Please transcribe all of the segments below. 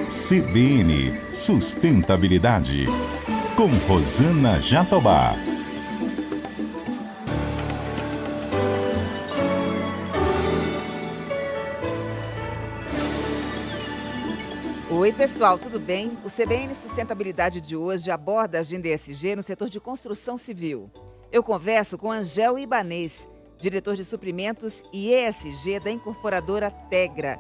CBN Sustentabilidade, com Rosana Jatobá. Oi, pessoal, tudo bem? O CBN Sustentabilidade de hoje aborda a agenda ESG no setor de construção civil. Eu converso com Angel Ibanez, diretor de suprimentos e ESG da incorporadora Tegra.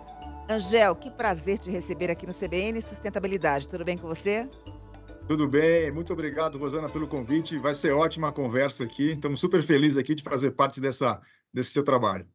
Angel, que prazer te receber aqui no CBN Sustentabilidade. Tudo bem com você? Tudo bem, muito obrigado, Rosana, pelo convite. Vai ser ótima a conversa aqui. Estamos super felizes aqui de fazer parte desse seu trabalho.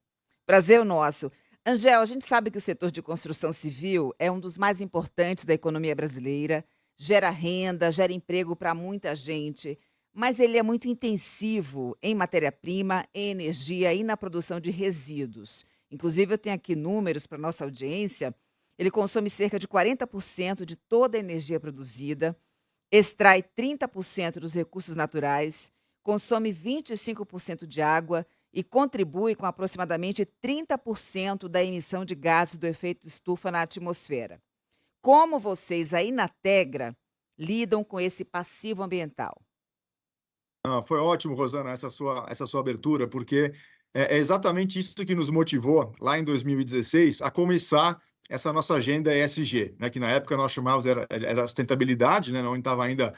Prazer nosso. Angel, a gente sabe que o setor de construção civil é um dos mais importantes da economia brasileira, gera renda, gera emprego para muita gente, mas ele é muito intensivo em matéria-prima, em energia e na produção de resíduos. Inclusive, eu tenho aqui números para nossa audiência. Ele consome cerca de 40% de toda a energia produzida, extrai 30% dos recursos naturais, consome 25% de água e contribui com aproximadamente 30% da emissão de gases do efeito estufa na atmosfera. Como vocês aí na Tegra lidam com esse passivo ambiental? Foi ótimo, Rosana, essa sua abertura, porque é exatamente isso que nos motivou, lá em 2016, a começar essa nossa agenda ESG, né, que na época nós chamávamos, era sustentabilidade, né, não estava ainda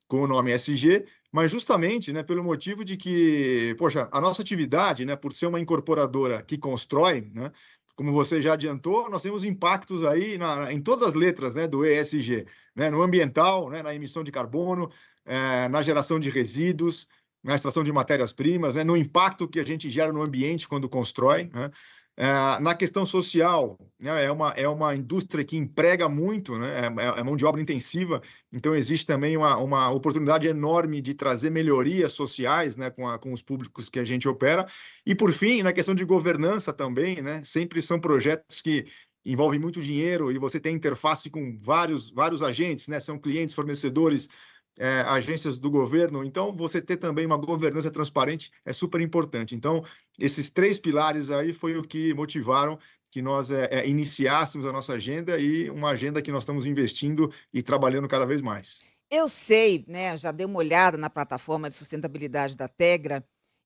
com o nome ESG, mas justamente, né, pelo motivo de que, poxa, a nossa atividade, né, por ser uma incorporadora que constrói, né, como você já adiantou, nós temos impactos aí em todas as letras, né, do ESG, né, no ambiental, né, na emissão de carbono, na geração de resíduos, na extração de matérias-primas, né, no impacto que a gente gera no ambiente quando constrói, né, na questão social, né, é uma indústria que emprega muito, né, é mão de obra intensiva, então existe também uma oportunidade enorme de trazer melhorias sociais, né, com os públicos que a gente opera. E, por fim, na questão de governança também, né, sempre são projetos que envolvem muito dinheiro e você tem interface com vários agentes, né, são clientes, fornecedores, agências do governo. Então, você ter também uma governança transparente é super importante. Então, esses três pilares aí foi o que motivaram que nós iniciássemos a nossa agenda e uma agenda que nós estamos investindo e trabalhando cada vez mais. Eu sei, né, já dei uma olhada na plataforma de sustentabilidade da Tegra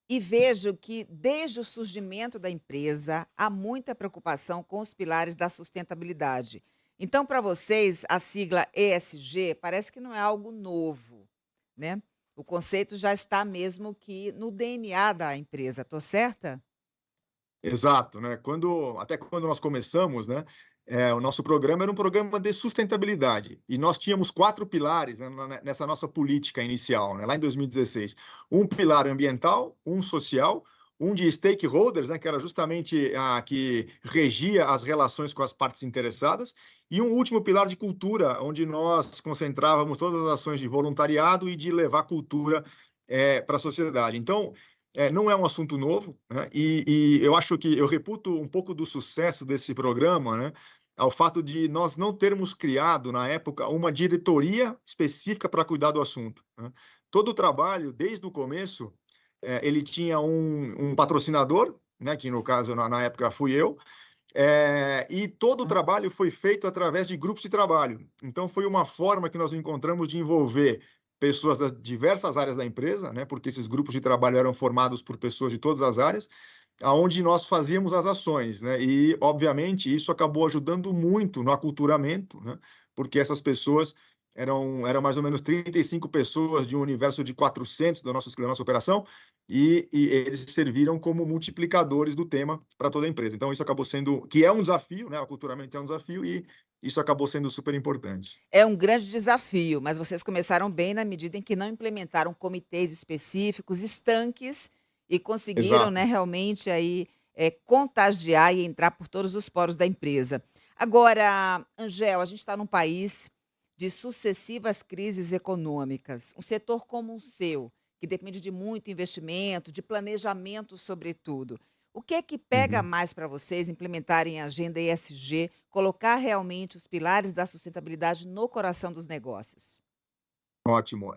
e vejo que desde o surgimento da empresa há muita preocupação com os pilares da sustentabilidade. Então, para vocês, a sigla ESG parece que não é algo novo, né? O conceito já está mesmo que no DNA da empresa, tô certa? Exato, né? Até quando nós começamos, né? O nosso programa era um programa de sustentabilidade e nós tínhamos quatro pilares, né, nessa nossa política inicial, né, lá em 2016. Um pilar ambiental, um social, um de stakeholders, né, que era justamente que regia as relações com as partes interessadas, e um último pilar de cultura, onde nós concentrávamos todas as ações de voluntariado e de levar cultura para a sociedade. Então, não é um assunto novo, né? E eu acho que eu reputo um pouco do sucesso desse programa, né, ao fato de nós não termos criado, na época, uma diretoria específica para cuidar do assunto, né? Todo o trabalho, desde o começo, ele tinha um patrocinador, né, que no caso, na época, fui eu, e todo o trabalho foi feito através de grupos de trabalho. Então, foi uma forma que nós encontramos de envolver pessoas das diversas áreas da empresa, né, porque esses grupos de trabalho eram formados por pessoas de todas as áreas, aonde nós fazíamos as ações, né? E, obviamente, isso acabou ajudando muito no aculturamento, né? Porque essas pessoas eram mais ou menos 35 pessoas de um universo de 400 da nossa operação, e eles serviram como multiplicadores do tema para toda a empresa. Então, isso acabou sendo, que é um desafio, né? O aculturamento é um desafio e isso acabou sendo super importante. É um grande desafio, mas vocês começaram bem na medida em que não implementaram comitês específicos, estanques, e conseguiram, né, Exato. realmente aí, contagiar e entrar por todos os poros da empresa. Agora, Angel, a gente está num país de sucessivas crises econômicas. Um setor como o seu, que depende de muito investimento, de planejamento sobretudo. O que é que pega Uhum. mais para vocês implementarem a agenda ESG, colocar realmente os pilares da sustentabilidade no coração dos negócios? Ótimo.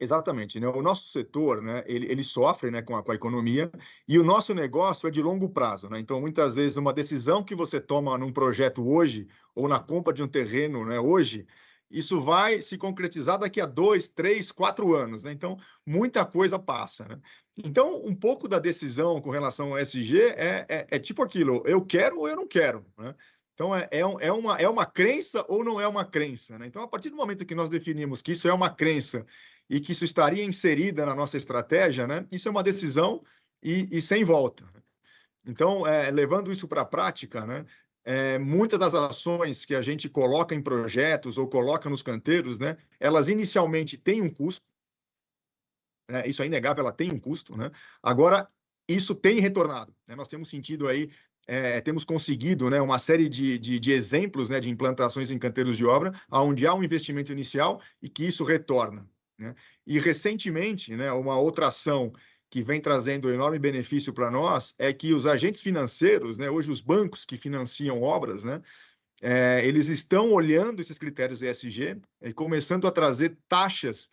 Exatamente, né? O nosso setor, né, ele sofre, né, com a economia, e o nosso negócio é de longo prazo, né? Então, muitas vezes, uma decisão que você toma num projeto hoje, ou na compra de um terreno, né, hoje, isso vai se concretizar daqui a 2, 3, 4 anos, né? Então, muita coisa passa, né? Então, um pouco da decisão com relação ao ESG é tipo aquilo, eu quero ou eu não quero, né? Então, é uma crença ou não é uma crença, né? Então, a partir do momento que nós definimos que isso é uma crença e que isso estaria inserida na nossa estratégia, né? Isso é uma decisão e sem volta. Então, levando isso para a prática, né? Muitas das ações que a gente coloca em projetos ou coloca nos canteiros, né? Elas inicialmente têm um custo, né? Isso é inegável, ela tem um custo, né? Agora, isso tem retornado, né? Nós temos sentido aí, temos conseguido, né, uma série de exemplos, né, de implantações em canteiros de obra, onde há um investimento inicial e que isso retorna, né? E recentemente, né, uma outra ação que vem trazendo enorme benefício para nós é que os agentes financeiros, né, hoje os bancos que financiam obras, né, eles estão olhando esses critérios ESG e começando a trazer taxas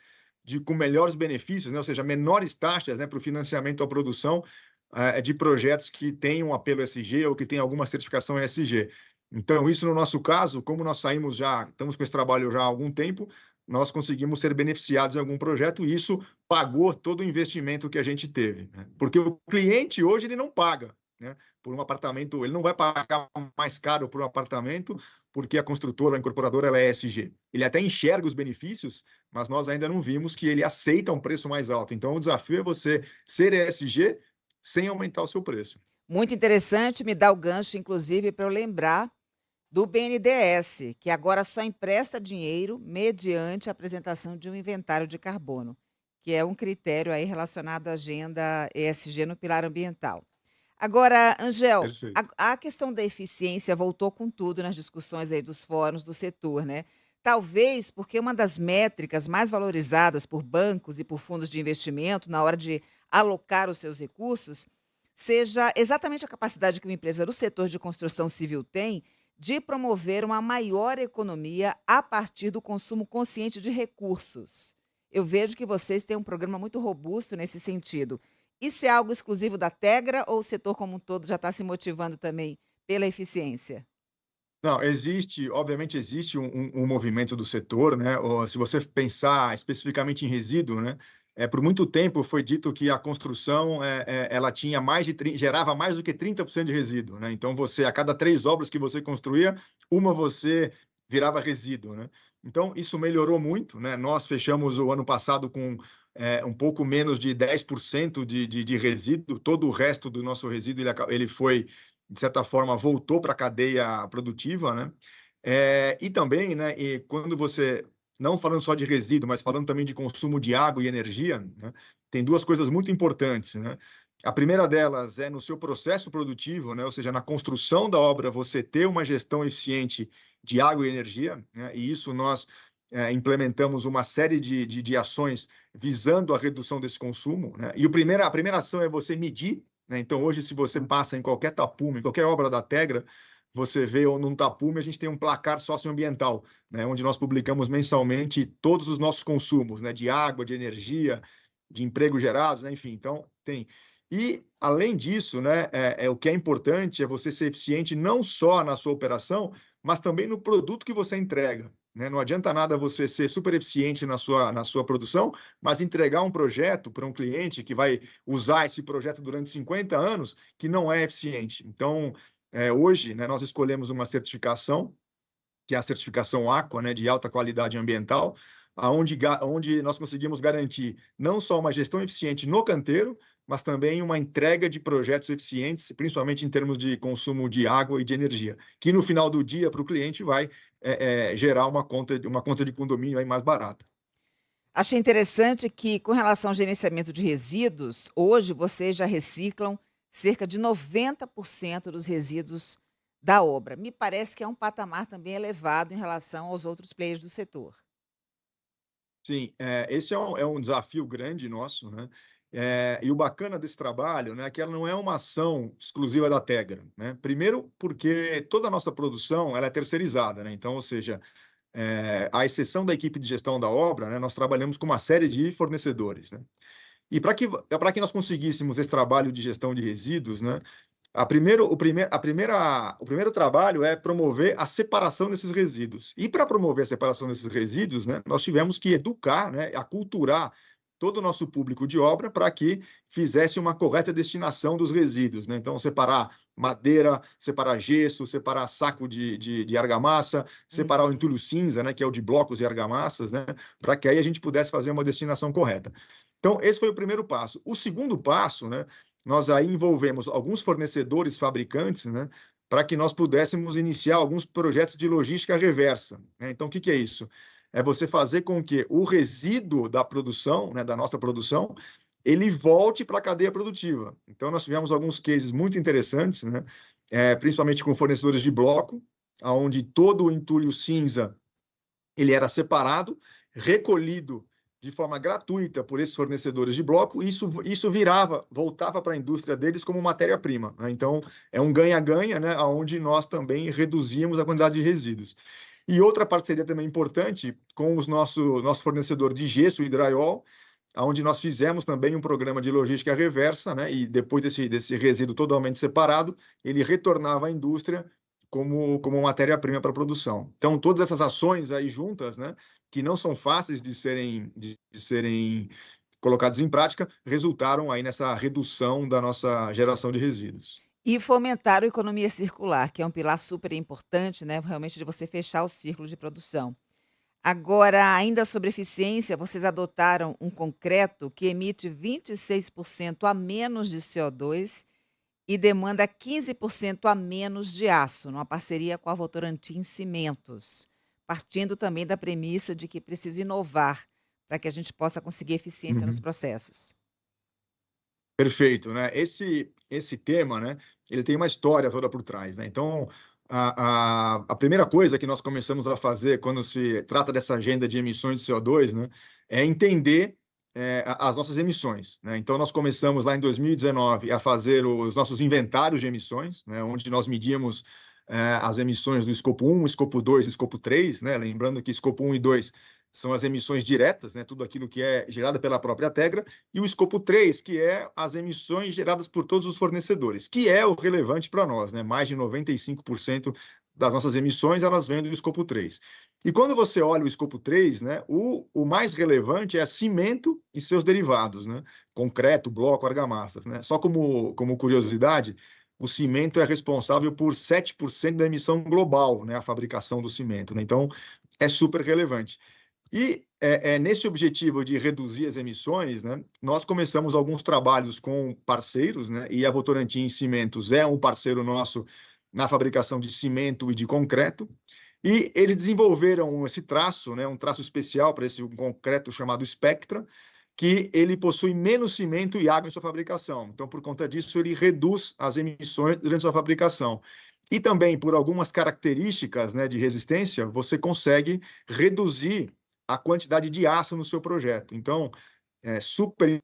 com melhores benefícios, né, ou seja, menores taxas, né, para o financiamento à produção de projetos que têm um apelo ESG ou que têm alguma certificação ESG. Então, isso no nosso caso, como nós estamos com esse trabalho já há algum tempo, nós conseguimos ser beneficiados em algum projeto e isso pagou todo o investimento que a gente teve, né? Porque o cliente hoje ele não paga, né, por um apartamento, ele não vai pagar mais caro por um apartamento porque a construtora, a incorporadora, ela é ESG. Ele até enxerga os benefícios, mas nós ainda não vimos que ele aceita um preço mais alto. Então, o desafio é você ser ESG sem aumentar o seu preço. Muito interessante, me dá o gancho, inclusive, para eu lembrar do BNDES, que agora só empresta dinheiro mediante a apresentação de um inventário de carbono, que é um critério aí relacionado à agenda ESG no pilar ambiental. Agora, Angel, Perfeito. a questão da eficiência voltou com tudo nas discussões aí dos fóruns do setor, né? Talvez porque uma das métricas mais valorizadas por bancos e por fundos de investimento na hora de alocar os seus recursos seja exatamente a capacidade que uma empresa do setor de construção civil tem de promover uma maior economia a partir do consumo consciente de recursos. Eu vejo que vocês têm um programa muito robusto nesse sentido. Isso é algo exclusivo da Tegra ou o setor como um todo já está se motivando também pela eficiência? Não, obviamente existe um movimento do setor, né? Se você pensar especificamente em resíduo, né? Por muito tempo foi dito que a construção ela tinha gerava mais do que 30% de resíduo, né? Então a cada 3 obras que você construía, uma você virava resíduo, né? Então isso melhorou muito, né? Nós fechamos o ano passado com um pouco menos de 10% de resíduo, todo o resto do nosso resíduo ele foi de certa forma, voltou para a cadeia produtiva, né? E também, né, e quando você, não falando só de resíduo, mas falando também de consumo de água e energia, né, tem duas coisas muito importantes, né? A primeira delas é no seu processo produtivo, né? Ou seja, na construção da obra, você ter uma gestão eficiente de água e energia, né? E isso nós implementamos uma série de ações visando a redução desse consumo, né? E a primeira ação é você medir, né? Então, hoje, se você passa em qualquer tapume, em qualquer obra da Tegra, você vê ou num tapume, a gente tem um placar socioambiental, né? Onde nós publicamos mensalmente todos os nossos consumos, né? De água, de energia, de empregos gerados, né? Enfim, então tem. E, além disso, né, o que é importante é você ser eficiente não só na sua operação, mas também no produto que você entrega, né? Não adianta nada você ser super eficiente na sua produção, mas entregar um projeto para um cliente que vai usar esse projeto durante 50 anos que não é eficiente. Então, hoje, né, nós escolhemos uma certificação, que é a certificação Aqua, né, de alta qualidade ambiental, onde nós conseguimos garantir não só uma gestão eficiente no canteiro, mas também uma entrega de projetos eficientes, principalmente em termos de consumo de água e de energia, que no final do dia, para o cliente, vai gerar uma conta de condomínio aí mais barata. Achei interessante que, com relação ao gerenciamento de resíduos, hoje vocês já reciclam cerca de 90% dos resíduos da obra. Me parece que é um patamar também elevado em relação aos outros players do setor. Sim, esse é um desafio grande nosso, né? E o bacana desse trabalho, né, é que ela não é uma ação exclusiva da Tegra, né? Primeiro, porque toda a nossa produção ela é terceirizada, né? Então, ou seja, à exceção da equipe de gestão da obra, né, nós trabalhamos com uma série de fornecedores, né? E para que nós conseguíssemos esse trabalho de gestão de resíduos, né, o primeiro trabalho é promover a separação desses resíduos. E para promover a separação desses resíduos, né, nós tivemos que educar, né, aculturar todo o nosso público de obra para que fizesse uma correta destinação dos resíduos, né? Então, separar madeira, separar gesso, separar saco de argamassa, separar o entulho cinza, né, que é o de blocos e argamassas, né, para que aí a gente pudesse fazer uma destinação correta. Então, esse foi o primeiro passo. O segundo passo, né, nós aí envolvemos alguns fornecedores fabricantes, né, para que nós pudéssemos iniciar alguns projetos de logística reversa, né? Então, o que é isso? É você fazer com que o resíduo da produção, né, da nossa produção, ele volte para a cadeia produtiva. Então, nós tivemos alguns cases muito interessantes, né, principalmente com fornecedores de bloco, onde todo o entulho cinza ele era separado, recolhido de forma gratuita por esses fornecedores de bloco, e isso voltava para a indústria deles como matéria-prima, né? Então, é um ganha-ganha, né, onde nós também reduzimos a quantidade de resíduos. E outra parceria também importante com o nosso fornecedor de gesso e drywall, onde nós fizemos também um programa de logística reversa, né? E depois desse resíduo totalmente separado, ele retornava à indústria como matéria-prima para a produção. Então, todas essas ações aí juntas, né, que não são fáceis de serem colocadas em prática, resultaram aí nessa redução da nossa geração de resíduos. E fomentar a economia circular, que é um pilar super importante, né, realmente de você fechar o ciclo de produção. Agora, ainda sobre eficiência, vocês adotaram um concreto que emite 26% a menos de CO2 e demanda 15% a menos de aço, numa parceria com a Votorantim Cimentos, partindo também da premissa de que precisa inovar para que a gente possa conseguir eficiência nos Uhum. processos. Perfeito, né? Esse tema, né, ele tem uma história toda por trás, né? Então, a primeira coisa que nós começamos a fazer quando se trata dessa agenda de emissões de CO2, né, é entender as nossas emissões, né? Então, nós começamos lá em 2019 a fazer os nossos inventários de emissões, né, onde nós medíamos as emissões do escopo 1, escopo 2 e escopo 3, né? Lembrando que escopo 1 e 2 são as emissões diretas, né, tudo aquilo que é gerado pela própria Tegra, e o escopo 3, que é as emissões geradas por todos os fornecedores, que é o relevante para nós, né? Mais de 95% das nossas emissões, elas vêm do escopo 3. E quando você olha o escopo 3, né, o mais relevante é cimento e seus derivados, né? Concreto, bloco, argamassas, né? Só como curiosidade, o cimento é responsável por 7% da emissão global, né? A fabricação do cimento, né? Então, é super relevante. E nesse objetivo de reduzir as emissões, né, nós começamos alguns trabalhos com parceiros, né, e a Votorantim Cimentos é um parceiro nosso na fabricação de cimento e de concreto, e eles desenvolveram esse traço, né, um traço especial para esse concreto chamado Spectra, que ele possui menos cimento e água em sua fabricação. Então, por conta disso, ele reduz as emissões durante sua fabricação. E também, por algumas características, né, de resistência, você consegue reduzir a quantidade de aço no seu projeto. Então, é super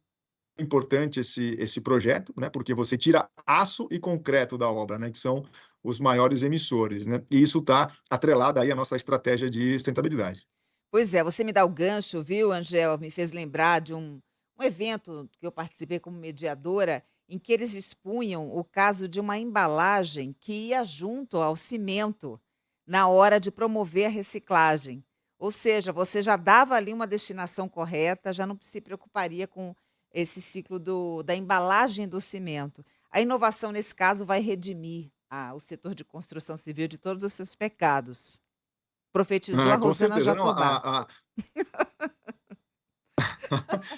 importante esse projeto, né? Porque você tira aço e concreto da obra, né? Que são os maiores emissores, né? E isso está atrelado aí à nossa estratégia de sustentabilidade. Pois é, você me dá o gancho, viu, Angel? Me fez lembrar de um evento que eu participei como mediadora, em que eles expunham o caso de uma embalagem que ia junto ao cimento na hora de promover a reciclagem. Ou seja, você já dava ali uma destinação correta, já não se preocuparia com esse ciclo da embalagem do cimento. A inovação, nesse caso, vai redimir o setor de construção civil de todos os seus pecados. Profetizou a Com Rosana certeza. Não, Jatobá.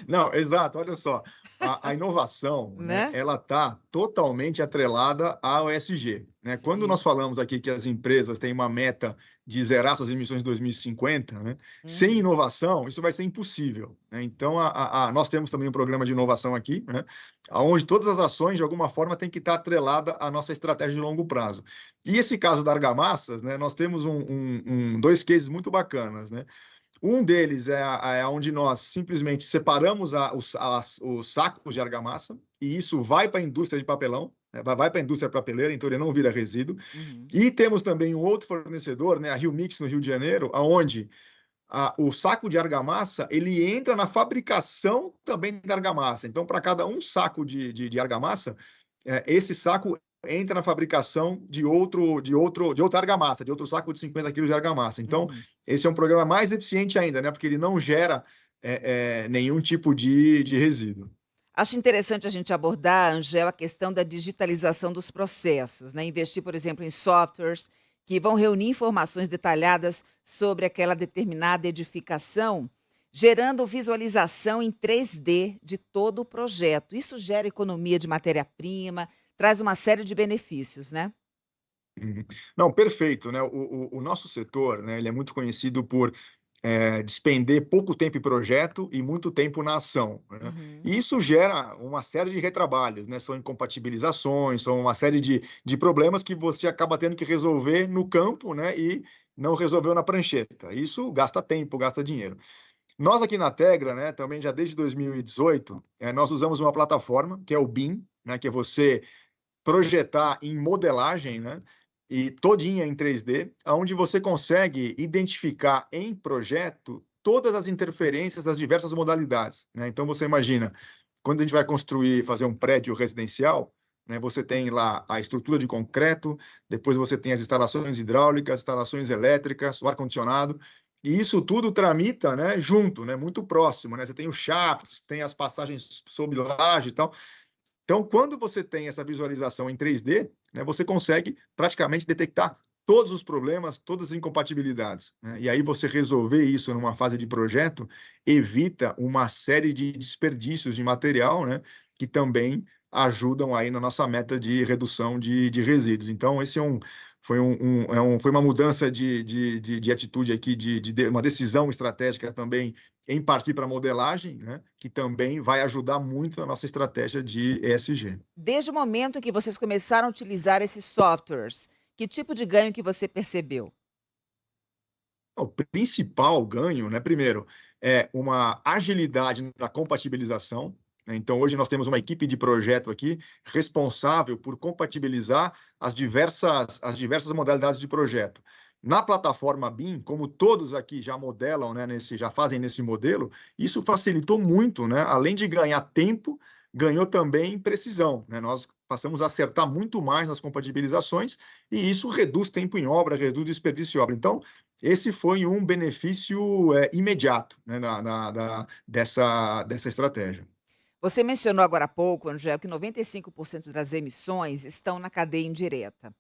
não, exato, olha só, a inovação, né, Né? ela está totalmente atrelada ao ESG, né? Quando nós Sim. falamos aqui que as empresas têm uma meta de zerar suas emissões em 2050, né, sem Uhum. inovação, isso vai ser impossível, né? Então, nós temos também um programa de inovação aqui, né, onde todas as ações, de alguma forma, têm que estar atrelada à nossa estratégia de longo prazo. E esse caso da argamassas, né, nós temos dois cases muito bacanas, né? Um deles é onde nós simplesmente separamos os sacos de argamassa, e isso vai para a indústria de papelão, né? Vai para a indústria papeleira, então ele não vira resíduo. Uhum. E temos também um outro fornecedor, né, a Rio Mix, no Rio de Janeiro, onde o saco de argamassa ele entra na fabricação também da argamassa. Então, para cada um saco de argamassa, esse saco entra na fabricação de outra argamassa, de outro saco de 50 quilos de argamassa. Então, Uhum. esse é um programa mais eficiente ainda, né? Porque ele não gera nenhum tipo de resíduo. Acho interessante a gente abordar, Angel, a questão da digitalização dos processos, né? Investir, por exemplo, em softwares que vão reunir informações detalhadas sobre aquela determinada edificação, gerando visualização em 3D de todo o projeto. Isso gera economia de matéria-prima, traz uma série de benefícios, né? Uhum. Não, perfeito, né? O nosso setor, né, ele é muito conhecido por despender pouco tempo em projeto e muito tempo na ação, né? Uhum. E isso gera uma série de retrabalhos, né? São incompatibilizações, são uma série de problemas que você acaba tendo que resolver no campo, né? E não resolveu na prancheta. Isso gasta tempo, gasta dinheiro. Nós aqui na Tegra, né, também já desde 2018, nós usamos uma plataforma que é o BIM, né? Que é você projetar em modelagem, né? E todinha em 3D, onde você consegue identificar em projeto todas as interferências das diversas modalidades, né? Então você imagina, quando a gente vai construir, fazer um prédio residencial, né, você tem lá a estrutura de concreto, depois você tem as instalações hidráulicas, instalações elétricas, o ar-condicionado, e isso tudo tramita, né, junto, né, muito próximo, né? Você tem os shafts, tem as passagens sob laje e tal. Então, quando você tem essa visualização em 3D, né, você consegue praticamente detectar todos os problemas, todas as incompatibilidades, né? E aí você resolver isso numa fase de projeto evita uma série de desperdícios de material, né, que também ajudam aí na nossa meta de redução de resíduos. Então, esse foi uma mudança de atitude aqui, uma decisão estratégica também em partir para a modelagem, né, que também vai ajudar muito na nossa estratégia de ESG. Desde o momento que vocês começaram a utilizar esses softwares, que tipo de ganho que você percebeu? O principal ganho, né, primeiro, é uma agilidade na compatibilização, né? Então, hoje nós temos uma equipe de projeto aqui responsável por compatibilizar as diversas modalidades de projeto. Na plataforma BIM, como todos aqui já modelam, né, já fazem nesse modelo, isso facilitou muito, né? Além de ganhar tempo, ganhou também precisão, né? Nós passamos a acertar muito mais nas compatibilizações e isso reduz tempo em obra, reduz desperdício de obra. Então, esse foi um benefício imediato, né, dessa estratégia. Você mencionou agora há pouco, Angel, que 95% das emissões estão na cadeia indireta.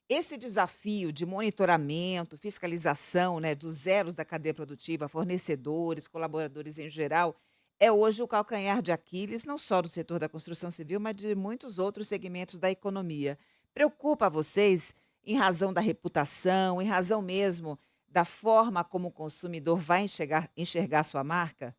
Esse desafio de monitoramento, fiscalização, né, dos elos da cadeia produtiva, fornecedores, colaboradores em geral, é hoje o calcanhar de Aquiles, não só do setor da construção civil, mas de muitos outros segmentos da economia. Preocupa vocês em razão da reputação, em razão mesmo da forma como o consumidor vai enxergar sua marca?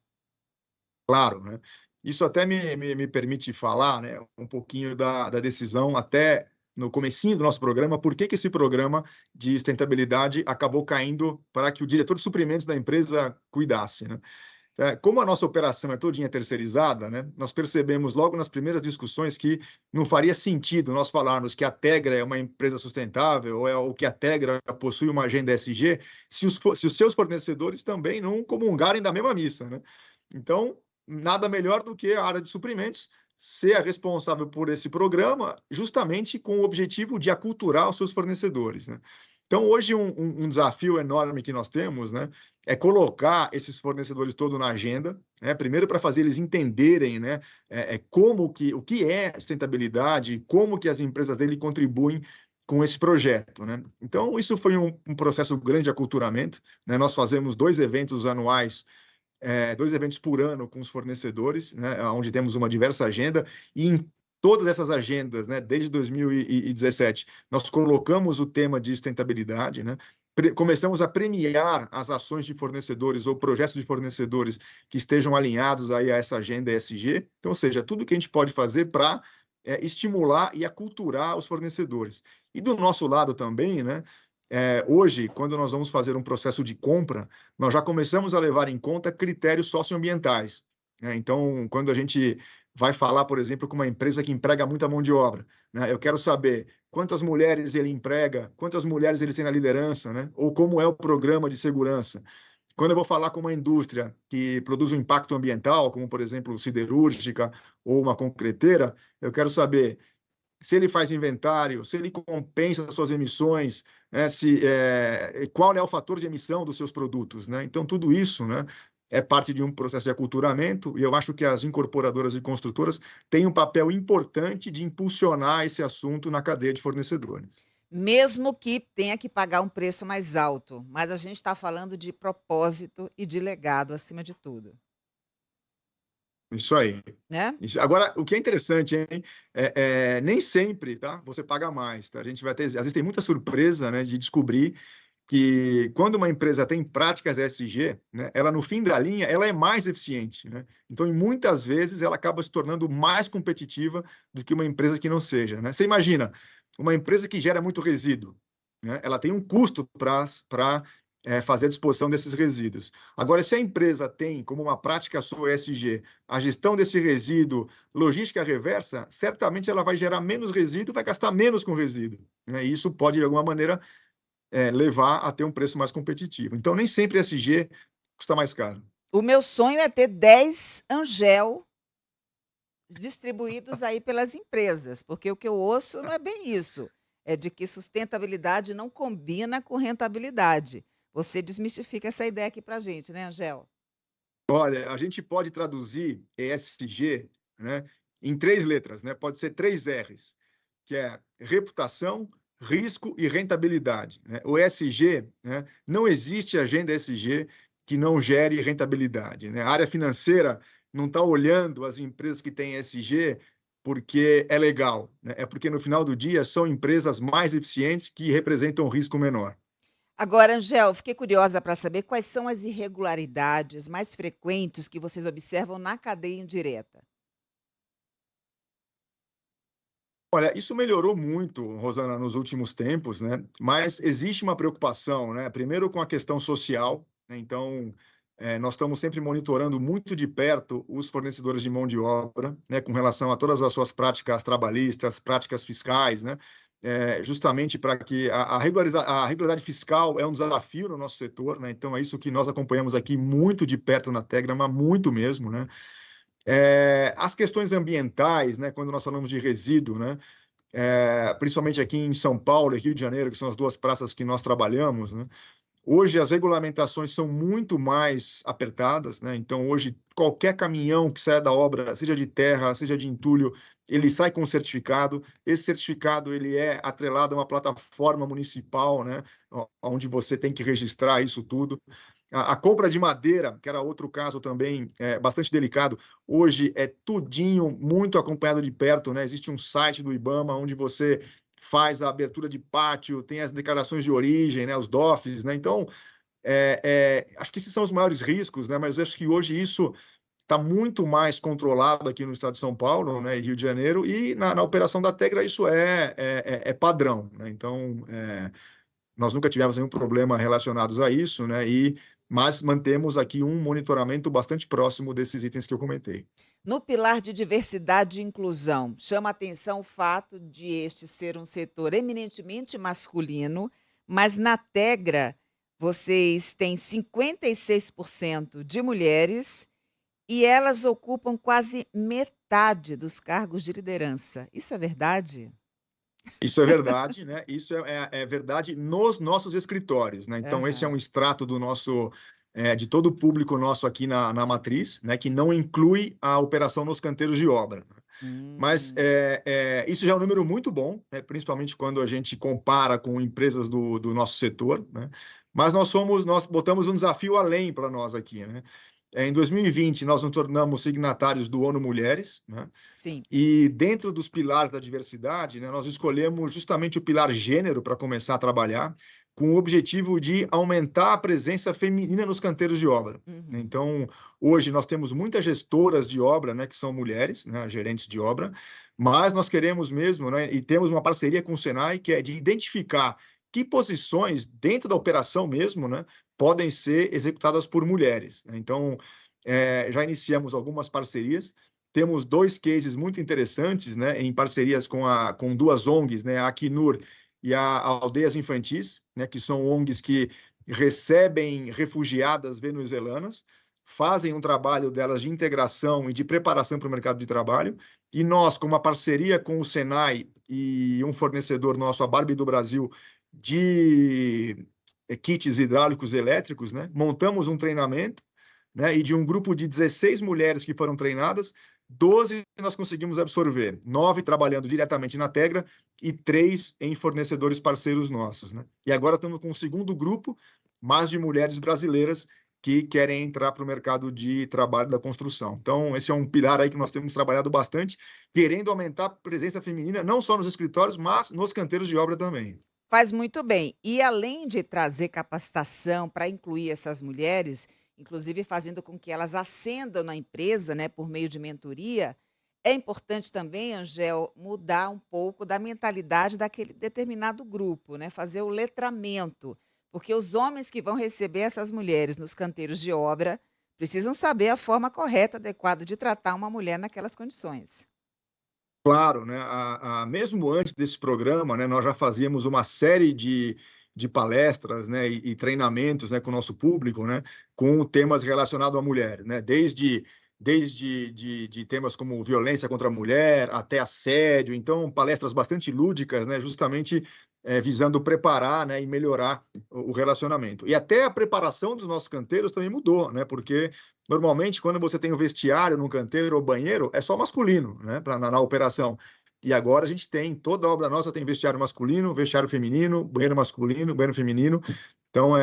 Claro, né? Isso até me permite falar, né, um pouquinho da decisão, até no comecinho do nosso programa, por que esse programa de sustentabilidade acabou caindo para que o diretor de suprimentos da empresa cuidasse, né? Como a nossa operação é todinha terceirizada, né, nós percebemos logo nas primeiras discussões que não faria sentido nós falarmos que a Tegra é uma empresa sustentável ou que a Tegra possui uma agenda ESG se os seus fornecedores também não comungarem da mesma missa, né? Então, nada melhor do que a área de suprimentos ser a responsável por esse programa, justamente com o objetivo de aculturar os seus fornecedores, né? Então, hoje, um desafio enorme que nós temos, né, é colocar esses fornecedores todos na agenda, né, primeiro para fazer eles entenderem, né, o que é sustentabilidade, como que as empresas dele contribuem com esse projeto, né? Então, isso foi um processo grande de aculturamento, né? Nós fazemos 2 eventos anuais, 2 eventos por ano com os fornecedores, né, onde temos uma diversa agenda, e em todas essas agendas, né, desde 2017, nós colocamos o tema de sustentabilidade, né, começamos a premiar as ações de fornecedores ou projetos de fornecedores que estejam alinhados aí a essa agenda ESG, então, ou seja, tudo que a gente pode fazer para estimular e aculturar os fornecedores. E do nosso lado também, né, hoje, quando nós vamos fazer um processo de compra, nós já começamos a levar em conta critérios socioambientais, né? Então, quando a gente vai falar, por exemplo, com uma empresa que emprega muita mão de obra, né? Eu quero saber quantas mulheres ele emprega, quantas mulheres ele tem na liderança, né? Ou como é o programa de segurança. Quando eu vou falar com uma indústria que produz um impacto ambiental, como, por exemplo, siderúrgica ou uma concreteira, eu quero saber se ele faz inventário, se ele compensa as suas emissões, né, qual é o fator de emissão dos seus produtos, né? Então, tudo isso, né, é parte de um processo de aculturamento, e eu acho que as incorporadoras e construtoras têm um papel importante de impulsionar esse assunto na cadeia de fornecedores. Mesmo que tenha que pagar um preço mais alto, mas a gente está falando de propósito e de legado acima de tudo, Isso aí. né? Isso. Agora, o que é interessante, hein? Nem sempre, tá? Você paga mais, tá? A gente vai ter, às vezes tem muita surpresa, né, de descobrir que quando uma empresa tem práticas ESG, né, ela no fim da linha, ela é mais eficiente, né? Então, em muitas vezes, ela acaba se tornando mais competitiva do que uma empresa que não seja, né? Você imagina, uma empresa que gera muito resíduo, né? Ela tem um custo para fazer a disposição desses resíduos. Agora, se a empresa tem como uma prática sua ESG a gestão desse resíduo, logística reversa, certamente ela vai gerar menos resíduo, vai gastar menos com resíduo, né? E isso pode, de alguma maneira, levar a ter um preço mais competitivo. Então, nem sempre ESG custa mais caro. O meu sonho é ter 10 Angel distribuídos aí pelas empresas, porque o que eu ouço não é bem isso, é de que sustentabilidade não combina com rentabilidade. Você desmistifica essa ideia aqui para a gente, né, Angel? Olha, a gente pode traduzir ESG, né, em 3 letras, né? Pode ser 3 Rs, que é reputação, risco e rentabilidade, né? O ESG, né, não existe agenda ESG que não gere rentabilidade, né? A área financeira não está olhando as empresas que têm ESG porque é legal, né? É porque no final do dia são empresas mais eficientes que representam um risco menor. Agora, Angel, fiquei curiosa para saber quais são as irregularidades mais frequentes que vocês observam na cadeia indireta. Olha, isso melhorou muito, Rosana, nos últimos tempos, né? Mas existe uma preocupação, né? Primeiro com a questão social, né? Então, nós estamos sempre monitorando muito de perto os fornecedores de mão de obra, né? Com relação a todas as suas práticas trabalhistas, práticas fiscais, né? Justamente para que a regularidade fiscal é um desafio no nosso setor, né? Então, é isso que nós acompanhamos aqui muito de perto na Tegra, mas muito mesmo, né? As questões ambientais, né, quando nós falamos de resíduo, né, principalmente aqui em São Paulo e Rio de Janeiro, que são as duas praças que nós trabalhamos, né, hoje as regulamentações são muito mais apertadas, né, então hoje qualquer caminhão que saia da obra, seja de terra, seja de entulho, ele sai com um certificado. Esse certificado ele é atrelado a uma plataforma municipal, né, onde você tem que registrar isso tudo. A compra de madeira, que era outro caso também bastante delicado, hoje é tudinho muito acompanhado de perto, né? Existe um site do IBAMA onde você faz a abertura de pátio, tem as declarações de origem, né? Os DOFs, né? Então, acho que esses são os maiores riscos, né? Mas acho que hoje isso está muito mais controlado aqui no estado de São Paulo, né? E Rio de Janeiro, e na operação da Tegra isso é padrão, né? Então, nós nunca tivemos nenhum problema relacionados a isso, né? Mas mantemos aqui um monitoramento bastante próximo desses itens que eu comentei. No pilar de diversidade e inclusão, chama a atenção o fato de este ser um setor eminentemente masculino, mas na Tegra vocês têm 56% de mulheres e elas ocupam quase metade dos cargos de liderança. Isso é verdade? Isso é verdade, né? Isso é verdade nos nossos escritórios, né? Então, esse é um Aham. extrato do nosso, de todo o público nosso aqui na matriz, né? Que não inclui a operação nos canteiros de obra, né? Mas Hum. isso já é um número muito bom, né? Principalmente quando a gente compara com empresas do nosso setor, né? Mas nós botamos um desafio além para nós aqui, né? Em 2020, nós nos tornamos signatários do ONU Mulheres, né? Sim. E dentro dos pilares da diversidade, né, nós escolhemos justamente o pilar gênero para começar a trabalhar, com o objetivo de aumentar a presença feminina nos canteiros de obra. Uhum. Então, hoje nós temos muitas gestoras de obra, né, que são mulheres, né, gerentes de obra, mas nós queremos mesmo, né, e temos uma parceria com o Senai, que é de identificar que posições dentro da operação mesmo, né, podem ser executadas por mulheres, né? Então, já iniciamos algumas parcerias. temos 2 cases muito interessantes, né, em parcerias com 2 ONGs, né, a Acnur e a Aldeias Infantis, né, que são ONGs que recebem refugiadas venezuelanas, fazem um trabalho delas de integração e de preparação para o mercado de trabalho, e nós, com uma parceria com o Senai e um fornecedor nosso, a Barbie do Brasil, de kits hidráulicos elétricos, né, montamos um treinamento, né, e de um grupo de 16 mulheres que foram treinadas, 12 nós conseguimos absorver, 9 trabalhando diretamente na Tegra e 3 em fornecedores parceiros nossos, né? E agora estamos com um segundo grupo, mais de mulheres brasileiras que querem entrar para o mercado de trabalho da construção. Então, esse é um pilar aí que nós temos trabalhado bastante, querendo aumentar a presença feminina, não só nos escritórios, mas nos canteiros de obra também. Faz muito bem. E além de trazer capacitação para incluir essas mulheres, inclusive fazendo com que elas ascendam na empresa, né, por meio de mentoria, é importante também, Angel, mudar um pouco da mentalidade daquele determinado grupo, né, fazer o letramento, porque os homens que vão receber essas mulheres nos canteiros de obra precisam saber a forma correta, adequada de tratar uma mulher naquelas condições. Claro, né? Mesmo antes desse programa, né, nós já fazíamos uma série de palestras, né, e treinamentos, né, com o nosso público, né, com temas relacionados à mulher, né, desde temas como violência contra a mulher até assédio, então palestras bastante lúdicas, né, justamente visando preparar, né, e melhorar o relacionamento. E até a preparação dos nossos canteiros também mudou, né, porque normalmente, quando você tem o vestiário no canteiro ou banheiro, é só masculino, né, na operação. E agora a gente tem, toda obra nossa tem vestiário masculino, vestiário feminino, banheiro masculino, banheiro feminino. Então,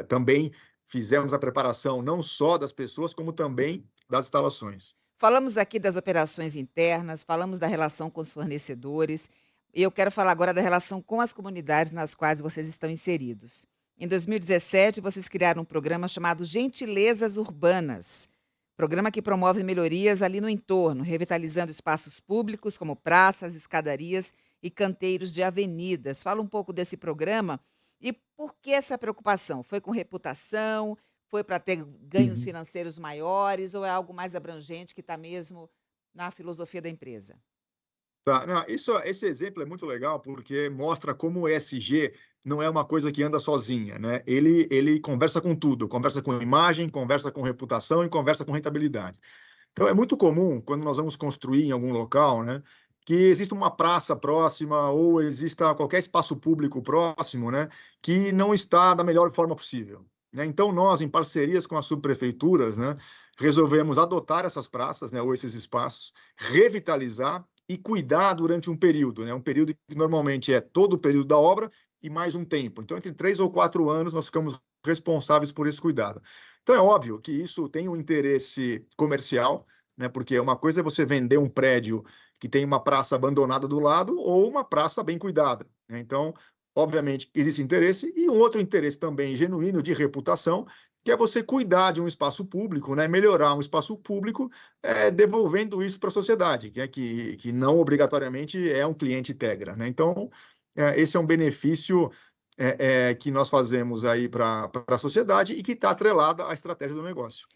também fizemos a preparação não só das pessoas, como também das instalações. Falamos aqui das operações internas, falamos da relação com os fornecedores, e eu quero falar agora da relação com as comunidades nas quais vocês estão inseridos. Em 2017, vocês criaram um programa chamado Gentilezas Urbanas, programa que promove melhorias ali no entorno, revitalizando espaços públicos como praças, escadarias e canteiros de avenidas. Fala um pouco desse programa e por que essa preocupação? Foi com reputação? Foi para ter ganhos Uhum. financeiros maiores ou é algo mais abrangente que está mesmo na filosofia da empresa? Tá, não, esse exemplo é muito legal porque mostra como o ESG não é uma coisa que anda sozinha, né? Ele conversa com tudo, conversa com imagem, conversa com reputação e conversa com rentabilidade. Então, é muito comum, quando nós vamos construir em algum local, né, que exista uma praça próxima ou exista qualquer espaço público próximo, né, que não está da melhor forma possível, né? Então, nós, em parcerias com as subprefeituras, né, resolvemos adotar essas praças, né, ou esses espaços, revitalizar e cuidar durante um período, né, um período que normalmente é todo o período da obra e mais um tempo. Então, entre 3 ou 4 anos, nós ficamos responsáveis por esse cuidado. Então, é óbvio que isso tem um interesse comercial, né? Porque uma coisa é você vender um prédio que tem uma praça abandonada do lado ou uma praça bem cuidada, né? Então, obviamente, existe interesse e um outro interesse também genuíno de reputação, que é você cuidar de um espaço público, né? Melhorar um espaço público, devolvendo isso para a sociedade, que não obrigatoriamente é um cliente Tegra, né? Então, esse é um benefício que nós fazemos aí para a sociedade e que está atrelada à estratégia do negócio.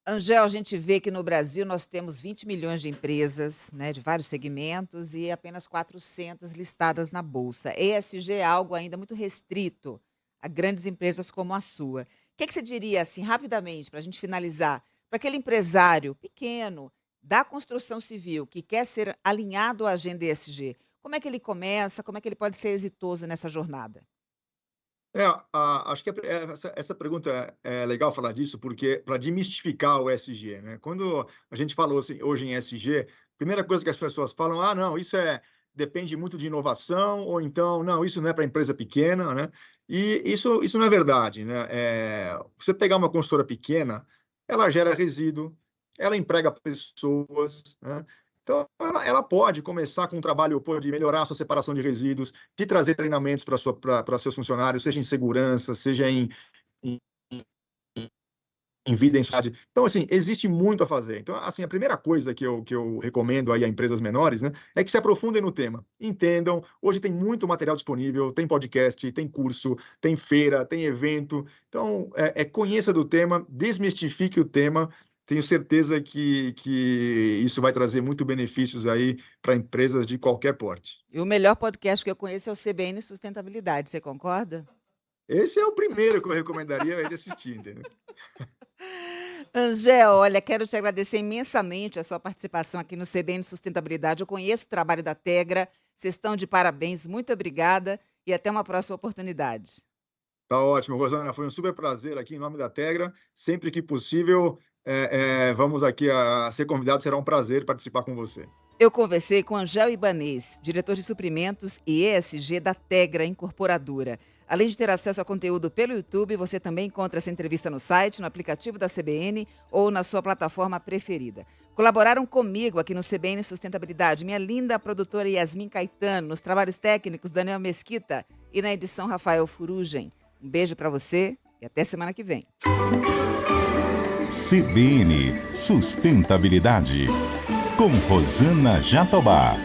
Angel, a gente vê que no Brasil nós temos 20 milhões de empresas, né, de vários segmentos e apenas 400 listadas na bolsa. ESG é algo ainda muito restrito a grandes empresas como a sua. O que você diria, assim, rapidamente, para a gente finalizar, para aquele empresário pequeno da construção civil que quer ser alinhado à agenda ESG? Como é que ele começa? Como é que ele pode ser exitoso nessa jornada? Acho que essa pergunta é legal falar disso, porque para desmistificar o ESG, né? Quando a gente falou assim, hoje em ESG, a primeira coisa que as pessoas falam, não, isso depende muito de inovação, ou então, não, isso não é para empresa pequena, né? E isso não é verdade, né? Você pegar uma consultora pequena, ela gera resíduo, ela emprega pessoas, né? Então, ela pode começar com um trabalho, pode melhorar a sua separação de resíduos, de trazer treinamentos para seus funcionários, seja em segurança, seja em, em vida em sociedade. Então, assim, existe muito a fazer. Então, assim, a primeira coisa que eu recomendo aí a empresas menores, né, é que se aprofundem no tema, entendam. Hoje tem muito material disponível, tem podcast, tem curso, tem feira, tem evento. Então, conheça do tema, desmistifique o tema, tenho certeza que isso vai trazer muito benefícios aí para empresas de qualquer porte. E o melhor podcast que eu conheço é o CBN Sustentabilidade, você concorda? Esse é o primeiro que eu recomendaria ele assistir, entendeu? Angel, olha, quero te agradecer imensamente a sua participação aqui no CBN Sustentabilidade. Eu conheço o trabalho da Tegra, vocês estão de parabéns, muito obrigada e até uma próxima oportunidade. Tá ótimo, Rosana, foi um super prazer aqui em nome da Tegra. Sempre que possível, vamos aqui a ser convidado, será um prazer participar com você. Eu conversei com Angel Ibanez, diretor de suprimentos e ESG da Tegra Incorporadora. Além de ter acesso a conteúdo pelo YouTube, você também encontra essa entrevista no site, no aplicativo da CBN ou na sua plataforma preferida. Colaboraram comigo aqui no CBN Sustentabilidade, minha linda produtora Yasmin Caetano, nos trabalhos técnicos Daniel Mesquita e na edição Rafael Furugem. Um beijo para você e até semana que vem. CBN Sustentabilidade, com Rosana Jatobá.